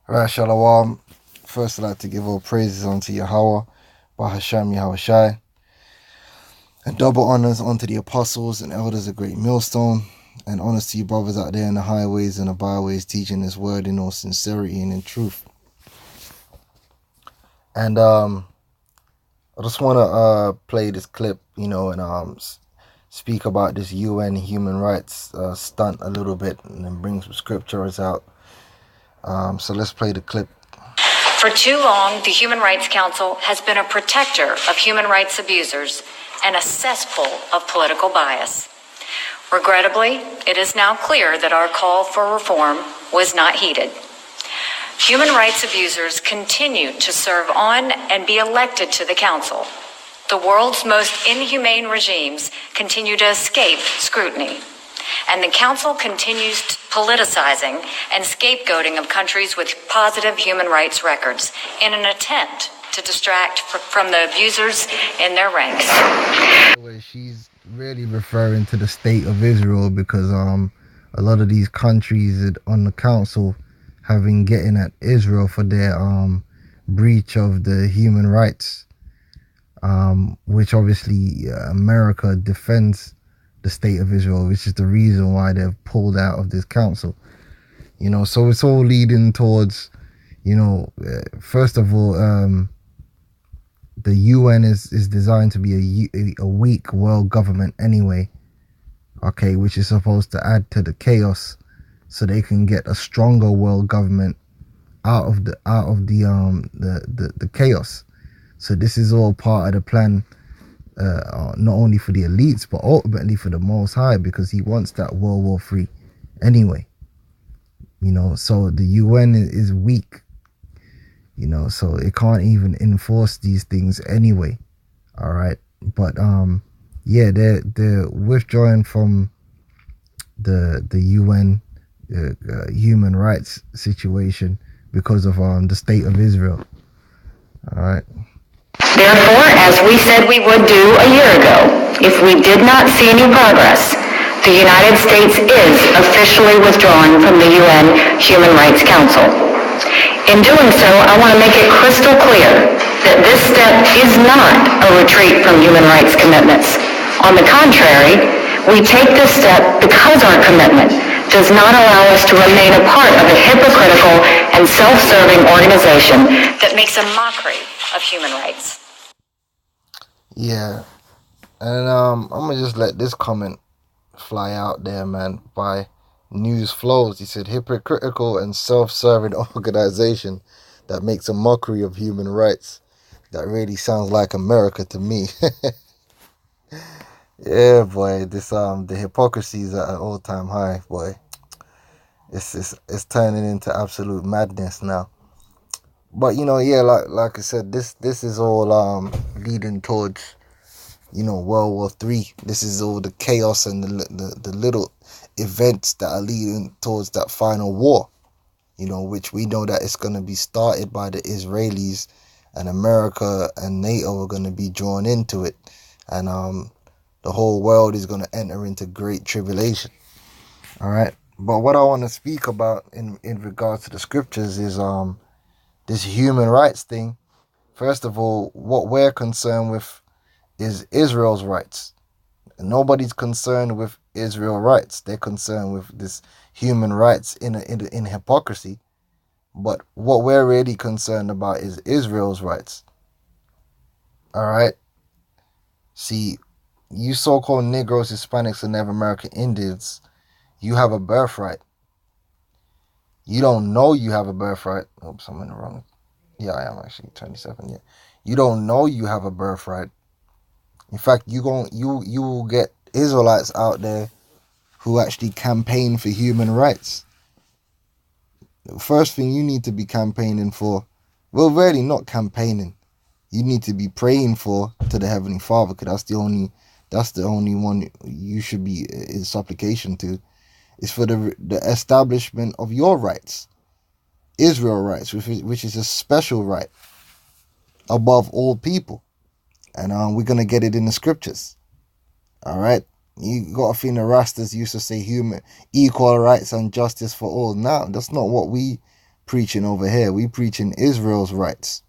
Right, Shalom. First, I'd like to give all praises unto Yahweh, Bahasham Yahushai, and double honors unto the apostles and elders of GreatMillStone, and honors to you brothers out there in the highways and the byways teaching this word in all sincerity and in truth. And I just want to play this clip, and speak about this UN human rights stunt a little bit, and then bring some scriptures out. So let's play the clip. For too long, the Human Rights Council has been a protector of human rights abusers and a cesspool of political bias. Regrettably, it is now clear that our call for reform was not heeded. Human rights abusers continue to serve on and be elected to the Council. The world's most inhumane regimes continue to escape scrutiny. And the Council continues politicizing and scapegoating of countries with positive human rights records in an attempt to distract from the abusers in their ranks. She's really referring to the state of Israel because a lot of these countries on the Council have been getting at Israel for their breach of the human rights, which obviously America defends the state of Israel, which is the reason why they've pulled out of this council. So it's all leading towards, first of all, the UN is designed to be a weak world government anyway, okay, which is supposed to add to the chaos so they can get a stronger world government out of the chaos. So this is all part of the plan, not only for the elites but ultimately for the Most High, because he wants that World War III anyway. So the UN is weak, so it can't even enforce these things anyway. All right, but yeah, they're withdrawing from the UN human rights situation because of the state of Israel. All right. Therefore, as we said we would do a year ago, if we did not see any progress, the United States is officially withdrawing from the UN Human Rights Council. In doing so, I want to make it crystal clear that this step is not a retreat from human rights commitments. On the contrary, we take this step because our commitment does not allow us to remain a part of a hypocritical and self-serving organization that makes a mockery of human rights. Yeah, and I'm gonna just let this comment fly out there, man, by News Flows. He said, hypocritical and self-serving organization that makes a mockery of human rights. That really sounds like America to me. Yeah, boy, this the hypocrisy is at an all-time high, boy. It's turning into absolute madness now. But yeah, like I said, this is all leading towards World War III. This is all the chaos and the little events that are leading towards that final war. Which we know that it's going to be started by the Israelis, and America and NATO are going to be drawn into it, and the whole world is going to enter into great tribulation. All right. But what I want to speak about in regards to the scriptures is this human rights thing. First of all, what we're concerned with is Israel's rights. Nobody's concerned with Israel rights. They're concerned with this human rights in hypocrisy. But what we're really concerned about is Israel's rights. All right. See, you so-called Negroes, Hispanics, and Native American Indians, you have a birthright. You don't know you have a birthright. Oops, I'm in the wrong. Yeah, I am actually 27. Yeah, you don't know you have a birthright. In fact, you will get Israelites out there who actually campaign for human rights. The first thing you need to be campaigning for, well, really not campaigning. You need to be praying to the Heavenly Father, because that's the only one you should be in supplication to. Is for the establishment of your rights, Israel rights, which is a special right above all people, and we're gonna get it in the scriptures. All right, you got to think the Rastas used to say equal rights and justice for all. Now that's not what we preaching over here. We preaching Israel's rights.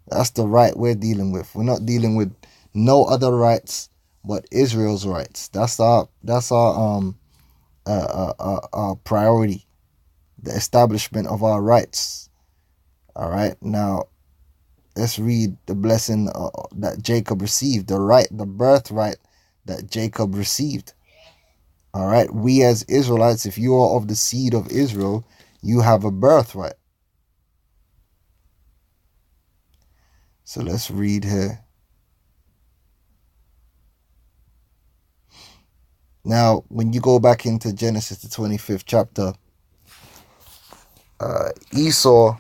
That's the right we're dealing with. We're not dealing with no other rights but Israel's rights. That's our priority. The establishment of our rights. All right. Now, let's read the blessing that Jacob received. The birthright that Jacob received. All right. We as Israelites, if you are of the seed of Israel, you have a birthright. So let's read here. Now, when you go back into Genesis, the 25th chapter, Esau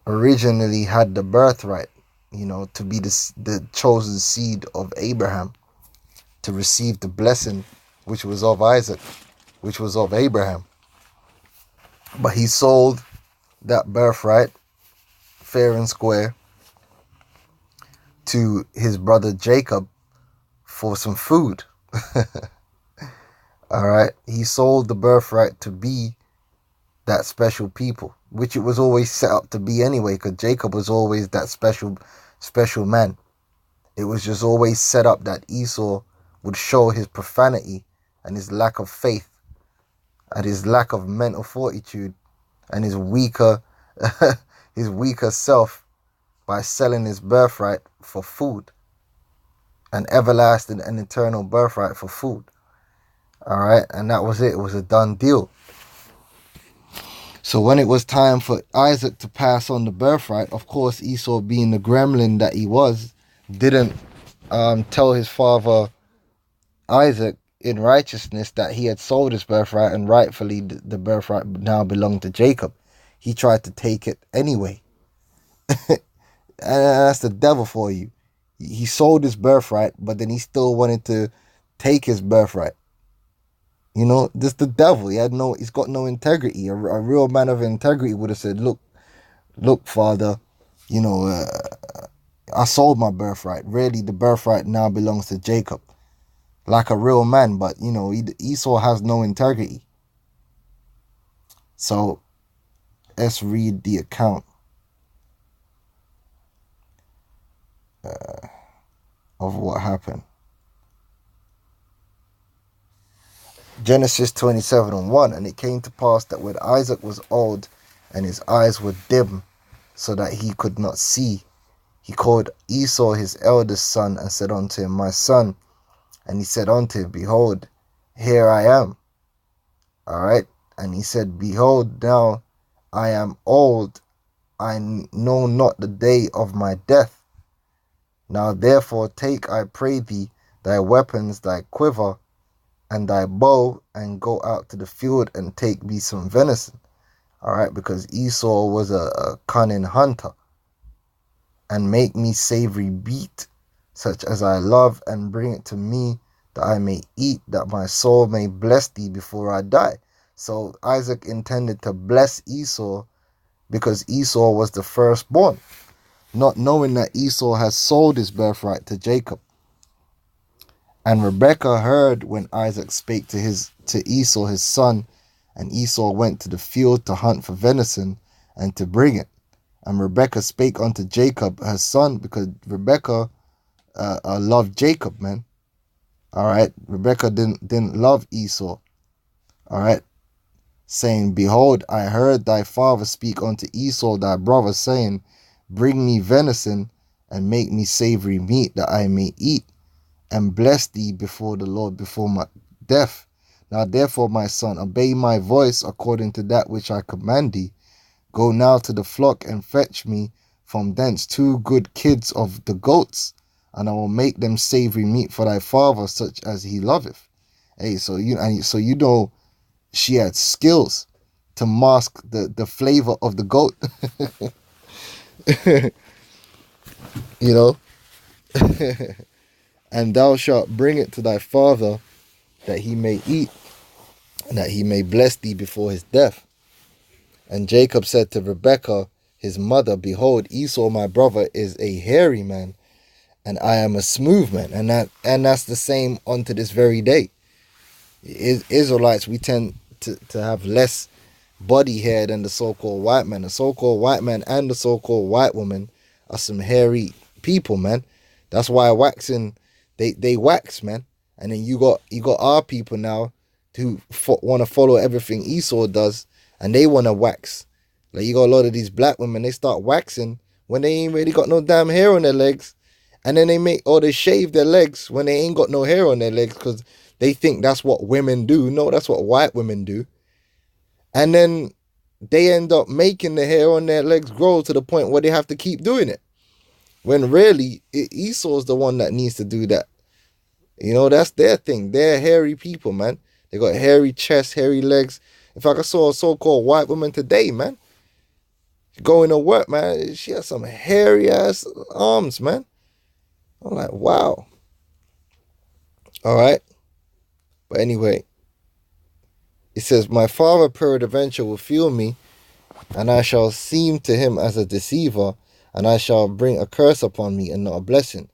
originally had the birthright, to be the chosen seed of Abraham, to receive the blessing which was of Isaac, which was of Abraham. But he sold that birthright fair and square to his brother Jacob for some food. All right. He sold the birthright to be that special people, which it was always set up to be anyway, because Jacob was always that special man. It was just always set up that Esau would show his profanity and his lack of faith and his lack of mental fortitude and his weaker self by selling his birthright for food, an everlasting and eternal birthright for food. All right. And that was it. It was a done deal. So when it was time for Isaac to pass on the birthright, of course, Esau, being the gremlin that he was, didn't tell his father Isaac in righteousness that he had sold his birthright and rightfully the birthright now belonged to Jacob. He tried to take it anyway. And that's the devil for you. He sold his birthright, but then he still wanted to take his birthright. This the devil. He's got no integrity. A real man of integrity would have said, look, father, I sold my birthright. Really, the birthright now belongs to Jacob. Like a real man, but, Esau has no integrity. So, let's read the account of what happened. Genesis 27:1, and it came to pass that when Isaac was old and his eyes were dim so that he could not see, he called Esau his eldest son and said unto him, my son. And he said unto him, behold, here I am. All right. And he said, behold, now I am old. I know not the day of my death. Now therefore take, I pray thee, thy weapons, thy quiver, and thy bow, and go out to the field and take me some venison. All right, because Esau was a cunning hunter. And make me savory meat, such as I love, and bring it to me, that I may eat, that my soul may bless thee before I die. So Isaac intended to bless Esau because Esau was the firstborn, not knowing that Esau has sold his birthright to Jacob. And Rebekah heard when Isaac spake to Esau his son, and Esau went to the field to hunt for venison and to bring it. And Rebekah spake unto Jacob her son, because Rebekah loved Jacob, man. All right, Rebekah didn't love Esau. All right, saying, behold, I heard thy father speak unto Esau thy brother, saying, bring me venison and make me savory meat, that I may eat and bless thee before the Lord before my death. Now therefore, my son, obey my voice according to that which I command thee. Go now to the flock and fetch me from thence 2 good kids of the goats, and I will make them savory meat for thy father, such as he loveth. Hey, so she had skills to mask the flavor of the goat. And thou shalt bring it to thy father, that he may eat, and that he may bless thee before his death. And Jacob said to Rebekah his mother, behold, Esau my brother is a hairy man, and I am a smooth man. And that's the same unto this very day. Israelites, we tend to have less body hair than the so-called white man. The so-called white man and the so-called white woman are some hairy people, man. That's why waxing, they wax, man. And then you got our people now who want to follow everything Esau does, and they want to wax. Like, you got a lot of these black women, they start waxing when they ain't really got no damn hair on their legs, and then they shave their legs when they ain't got no hair on their legs because they think that's what women do. No, that's what white women do. And then they end up making the hair on their legs grow to the point where they have to keep doing it, when really Esau's the one that needs to do that. You know, that's their thing. They're hairy people, man. They got hairy chest, hairy legs. In fact, I saw a so-called white woman today, man. Going to work, man. She has some hairy ass arms, man. I'm like, wow. All right. But anyway, it says, my father peradventure will feel me, and I shall seem to him as a deceiver, and I shall bring a curse upon me and not a blessing.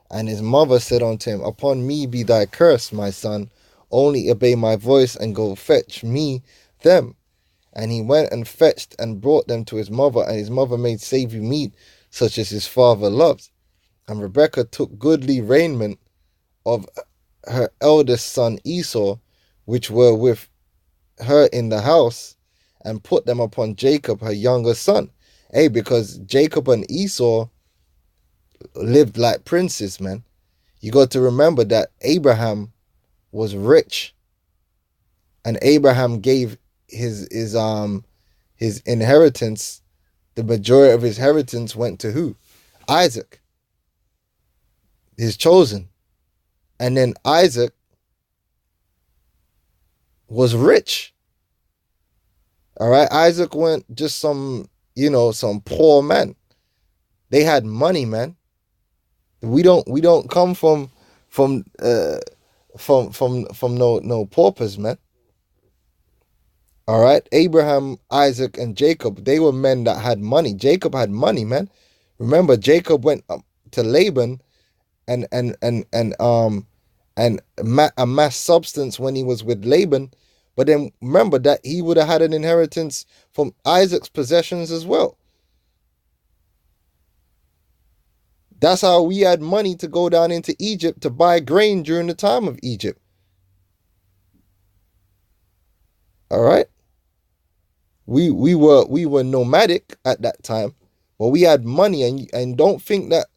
And his mother said unto him, upon me be thy curse, my son. Only obey my voice and go fetch me them. And he went and fetched and brought them to his mother, and his mother made savory meat, such as his father loved. And Rebekah took goodly raiment of her eldest son Esau, which were with her in the house, and put them upon Jacob, her younger son. Hey, because Jacob and Esau lived like princes, man. You got to remember that Abraham was rich, and Abraham gave his inheritance. The majority of his inheritance went to who? Isaac, his chosen. And then Isaac was rich. All right, Isaac went just some poor man. They had money, man. We don't come from no paupers, man. All right, Abraham, Isaac, and Jacob, they were men that had money. Jacob had money, man. Remember, Jacob went to Laban and amassed substance when he was with Laban. But then remember that he would have had an inheritance from Isaac's possessions as well. That's how we had money to go down into Egypt to buy grain during the time of Egypt. All right. We were nomadic at that time, but we had money, and don't think that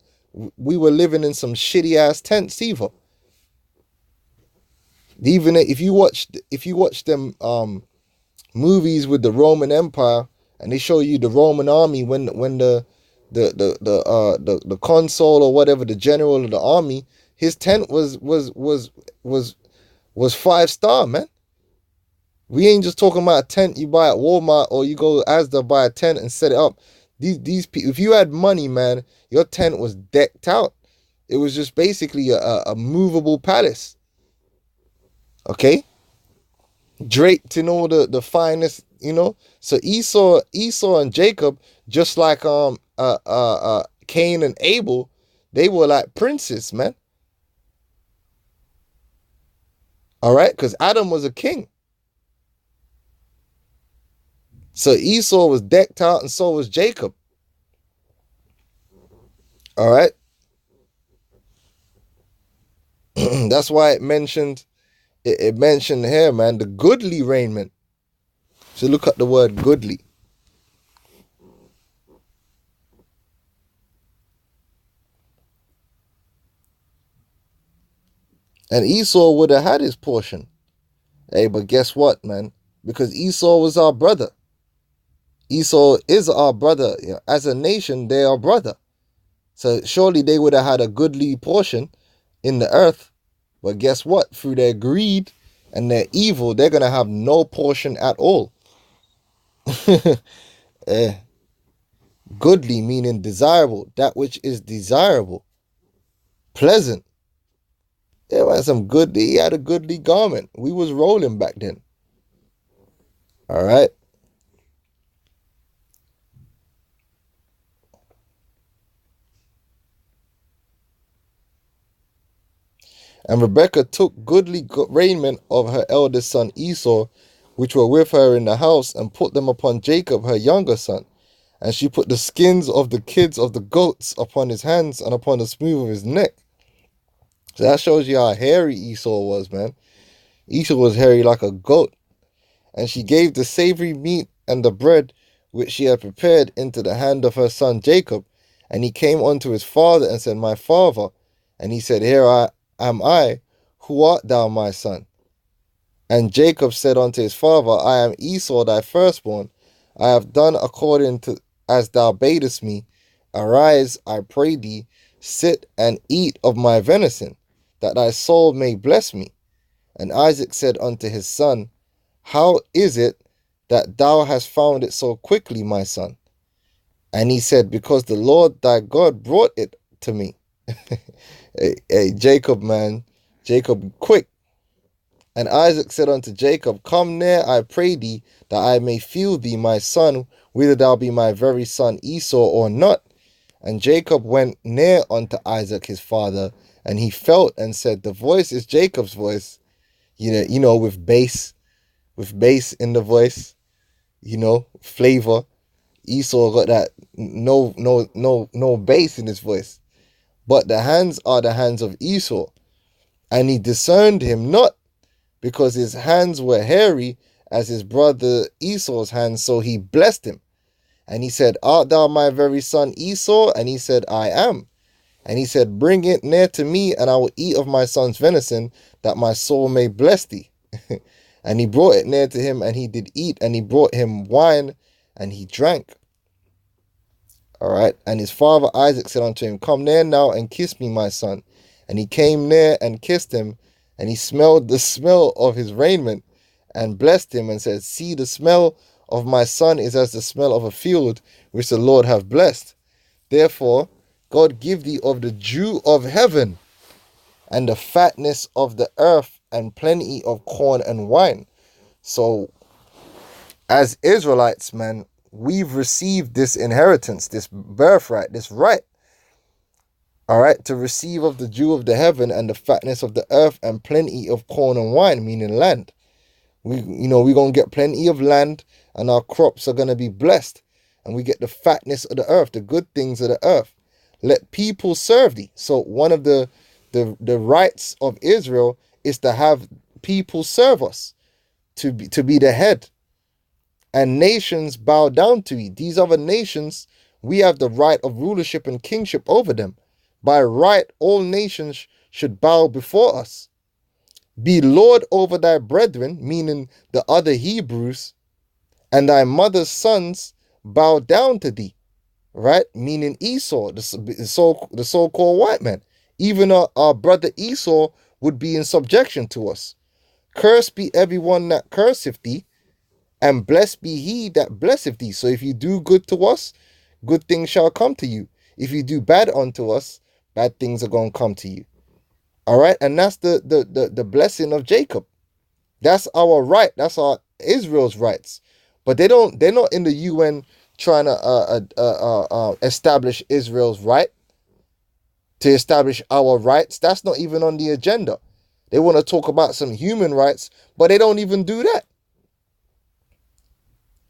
we were living in some shitty ass tents either. Even if you watch them movies with the Roman Empire, and they show you the Roman army when the consul or whatever, the general of the army, his tent was 5-star, man. We ain't just talking about a tent you buy at Walmart or you go Asda buy a tent and set it up. These people, if you had money, man, your tent was decked out. It was just basically a movable palace. Okay, draped in all the finest, So Esau and Jacob, just like Cain and Abel, they were like princes, man. All right, because Adam was a king. So Esau was decked out, and so was Jacob. All right. That's why it mentioned here, man, the goodly raiment. So look at the word goodly. And Esau would have had his portion. Hey, but guess what, man? Because Esau was our brother. Esau is our brother. As a nation, they are brother. So surely they would have had a goodly portion in the earth. But guess what? Through their greed and their evil, they're going to have no portion at all. Goodly meaning desirable. That which is desirable. Pleasant. Yeah, man, he had a goodly garment. We was rolling back then. All right. And Rebekah took goodly raiment of her eldest son Esau, which were with her in the house, and put them upon Jacob, her younger son. And she put the skins of the kids of the goats upon his hands and upon the smooth of his neck. So that shows you how hairy Esau was, man. Esau was hairy like a goat. And she gave the savory meat and the bread which she had prepared into the hand of her son Jacob. And he came unto his father and said, My father. And he said, Here am I. Who art thou, my son? And Jacob said unto his father, I am Esau thy firstborn. I have done according to as thou badest me. Arise, I pray thee, sit and eat of my venison, that thy soul may bless me. And Isaac said unto his son, How is it that thou hast found it so quickly, my son? And he said, Because the Lord thy God brought it to me. Hey, Jacob, man. Jacob, quick. And Isaac said unto Jacob, Come near, I pray thee, that I may feel thee, my son, whether thou be my very son Esau or not. And Jacob went near unto Isaac his father, and he felt and said, The voice is Jacob's voice. You know, with bass in the voice, flavor. Esau got that no bass in his voice. But the hands are the hands of Esau. And he discerned him not, because his hands were hairy as his brother Esau's hands, so he blessed him. And he said, Art thou my very son Esau? And he said, I am. And he said, Bring it near to me, and I will eat of my son's venison, that my soul may bless thee. And he brought it near to him, and he did eat, and he brought him wine, and he drank. All right. And his father Isaac said unto him, Come near now and kiss me, my son. And he came near and kissed him, and he smelled the smell of his raiment, and blessed him, and said, See, the smell of my son is as the smell of a field, which the Lord hath blessed. Therefore, God give thee of the dew of heaven, and the fatness of the earth, and plenty of corn and wine. So, as Israelites, man, we've received this inheritance, this birthright, this right. All right, to receive of the dew of the heaven and the fatness of the earth and plenty of corn and wine, meaning land. We're going to get plenty of land, and our crops are going to be blessed. And we get the fatness of the earth, the good things of the earth. Let people serve thee. So one of the rights of Israel is to have people serve us, to be the head. And nations bow down to thee. These other nations, we have the right of rulership and kingship over them. By right, all nations should bow before us. Be Lord over thy brethren, meaning the other Hebrews, and thy mother's sons bow down to thee, right? Meaning Esau, the so-called white man. Even our brother Esau would be in subjection to us. Cursed be everyone that curseth thee, and blessed be he that blesseth thee. So if you do good to us, good things shall come to you. If you do bad unto us, bad things are going to come to you. All right? And that's the blessing of Jacob. That's our right. That's our Israel's rights. But they're not in the UN trying to establish Israel's right, to establish our rights. That's not even on the agenda. They want to talk about some human rights, but they don't even do that.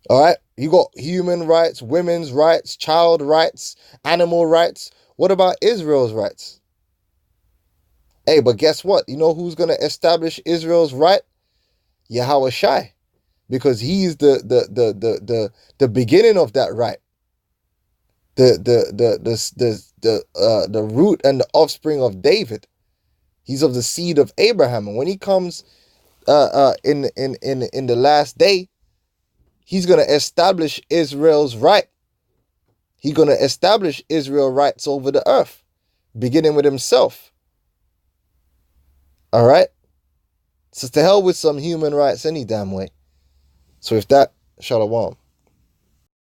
All right? You got human rights, women's rights, child rights, animal rights. What about Israel's rights? Hey, but guess what? You know who's going to establish Israel's right? Yahweh Shai. Because he's the beginning of that right. The root and the offspring of David. He's of the seed of Abraham. And when he comes in the last day, he's going to establish Israel's right. He's going to establish Israel's rights over the earth, beginning with himself. All right? So to hell with some human rights any damn way. So with that, shalom.